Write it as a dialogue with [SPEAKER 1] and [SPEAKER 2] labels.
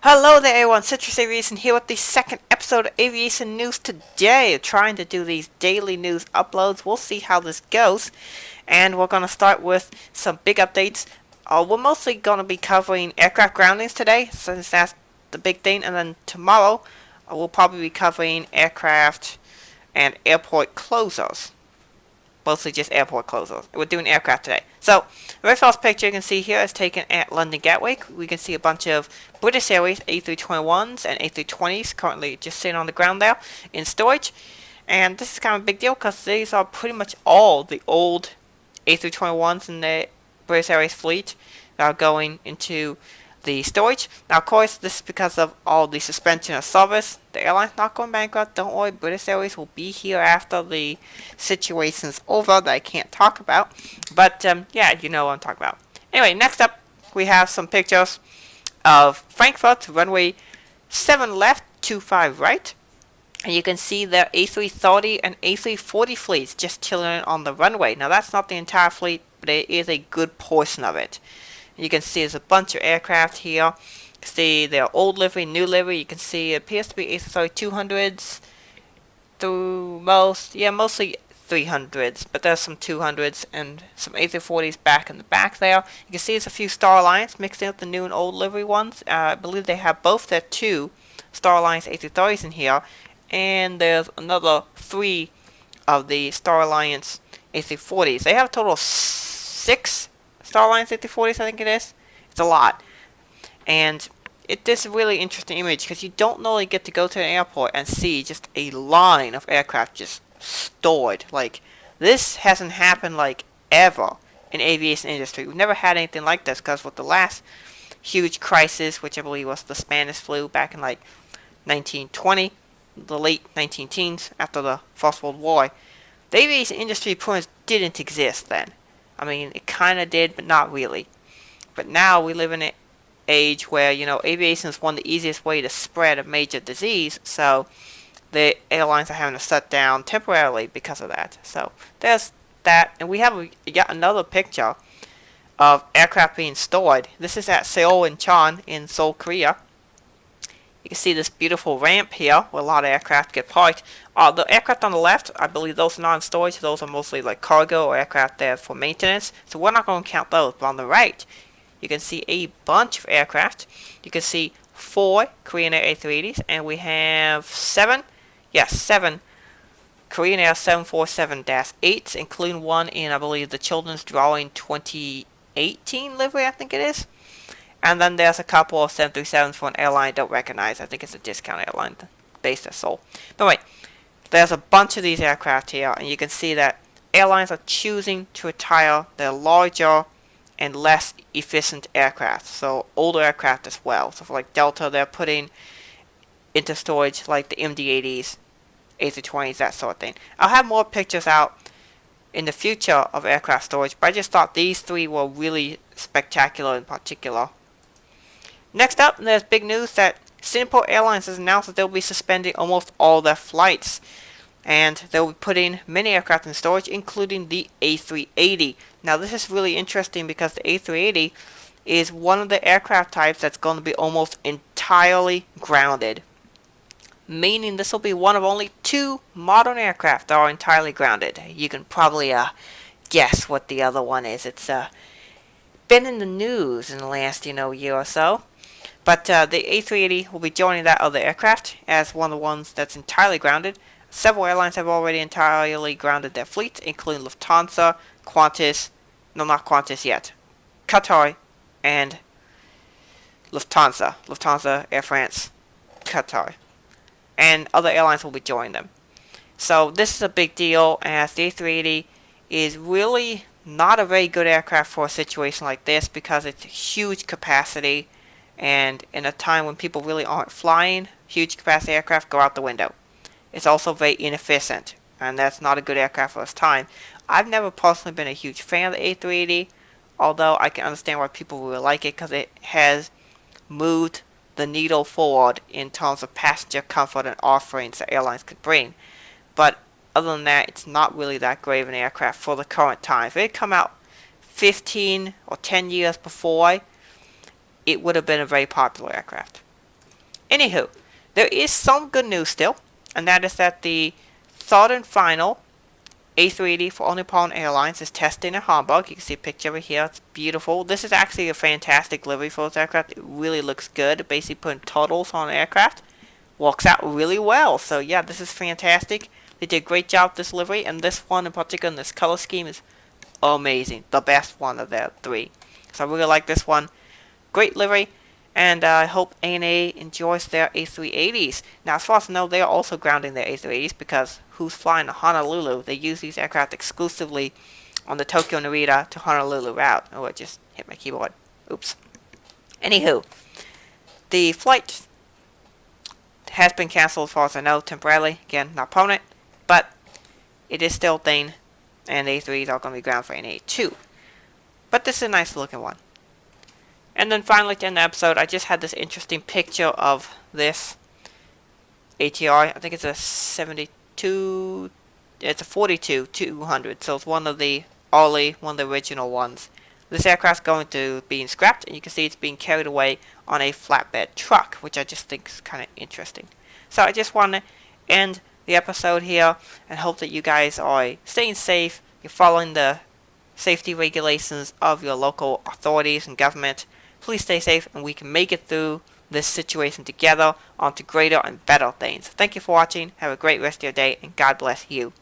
[SPEAKER 1] Hello there everyone, Citrus Aviation here with the second episode of Aviation News today. Trying to do these daily news uploads. We'll see how this goes. And we're going to start with some big updates. We're mostly going to be covering aircraft groundings today, since that's the big thing. And then tomorrow, we'll probably be covering aircraft and airport closures. Mostly just airport closures. We're doing aircraft today. So, the very first picture you can see here is taken at London Gatwick. We can see a bunch of British Airways A321s and A320s currently just sitting on the ground there in storage. And this is kind of a big deal because these are pretty much all the old A321s in the British Airways fleet that are going into the storage. Now, of course, this is because of all the suspension of service. The airline's not going bankrupt. Don't worry, British Airways will be here after the situation's over that I can't talk about. But, yeah, you know what I'm talking about. Anyway, next up, we have some pictures of Frankfurt, runway 7 left, 25 right. And you can see the A330 and A340 fleets just chilling on the runway. Now, that's not the entire fleet, but it is a good portion of it. You can see there's a bunch of aircraft here. See their old livery, new livery. You can see it appears to be A320-200s through mostly 300s, but there's some 200s and some A340s back in the back there. You can see there's a few Star Alliance mixed in with the new and old livery ones. I believe they have both their 2 Star Alliance A330s in here, and there's another 3 of the Star Alliance A340s. They have a total of 6 Star Alliance A340s, I think it is. It's a lot. And this is a really interesting image because you don't normally get to go to an airport and see just a line of aircraft just stored. Like, this hasn't happened like ever in aviation industry. We've never had anything like this because with the last huge crisis, which I believe was the Spanish flu back in like 1920, the late 19 teens after the First World War, the aviation industry pretty much didn't exist then. I mean, it kind of did, but not really. But now we live in an age where, aviation is one of the easiest way to spread a major disease, so the airlines are having to shut down temporarily because of that. So there's that, and we have yet another picture of aircraft being stored. This is at Seoul Incheon in Seoul, Korea. You can see this beautiful ramp here where a lot of aircraft get parked. The aircraft on the left, I believe those are not in storage. Those are mostly like cargo or aircraft there for maintenance. So we're not going to count those. But on the right, you can see a bunch of aircraft. You can see 4 Korean Air A380s. And we have 7 Korean Air 747-8s, including one in, I believe, the Children's Drawing 2018 livery, I think it is. And then there's a couple of 737s for an airline I don't recognize. I think it's a discount airline based at Seoul. But wait, there's a bunch of these aircraft here, and you can see that airlines are choosing to retire their larger and less efficient aircraft. So older aircraft as well. So for like Delta, they're putting into storage like the MD-80s, A320s, that sort of thing. I'll have more pictures out in the future of aircraft storage, but I just thought these 3 were really spectacular in particular. Next up, there's big news that Singapore Airlines has announced that they'll be suspending almost all their flights. And they'll be putting many aircraft in storage, including the A380. Now, this is really interesting because the A380 is one of the aircraft types that's going to be almost entirely grounded. Meaning this will be one of only 2 modern aircraft that are entirely grounded. You can probably guess what the other one is. It's been in the news in the last year or so. But the A380 will be joining that other aircraft as one of the ones that's entirely grounded. Several airlines have already entirely grounded their fleets, including Lufthansa, Qantas, no, not Qantas yet, Qatar, and Lufthansa. Lufthansa, Air France, Qatar. And other airlines will be joining them. So this is a big deal, as the A380 is really not a very good aircraft for a situation like this because it's huge capacity. And in a time when people really aren't flying, huge capacity aircraft go out the window. It's also very inefficient, and that's not a good aircraft for this time. I've never personally been a huge fan of the A380, although I can understand why people really like it because it has moved the needle forward in terms of passenger comfort and offerings that airlines could bring. But other than that, it's not really that great of an aircraft for the current time. If it had come out 15 or 10 years before, it would have been a very popular aircraft. Anywho, there is some good news still, and that is that the third and final A380 for All Nippon Airlines is testing in Hamburg. You can see a picture over here. It's beautiful. This is actually a fantastic livery for this aircraft. It really looks good. Basically putting turtles on the aircraft works out really well. So yeah, this is fantastic. They did a great job with this livery, and this one in particular, in this color scheme, is amazing. The best one of the three. So I really like this one. Great livery. And I hope ANA enjoys their A380s. Now, as far as I know, they are also grounding their A380s because who's flying to Honolulu? They use these aircraft exclusively on the Tokyo Narita to Honolulu route. Oh, I just hit my keyboard. Oops. Anywho, the flight has been canceled as far as I know temporarily. Again, not permanent, but it is still a thing, and the A380s are going to be grounded for ANA too. But this is a nice looking one. And then finally, to end the episode, I just had this interesting picture of this ATR. I think it's a 72, it's a 42-200, so it's one of the early, one of the original ones. This aircraft's going to be scrapped, and you can see it's being carried away on a flatbed truck, which I just think is kind of interesting. So I just want to end the episode here, and hope that you guys are staying safe, you're following the safety regulations of your local authorities and government. Please stay safe, and we can make it through this situation together onto greater and better things. Thank you for watching. Have a great rest of your day, and God bless you.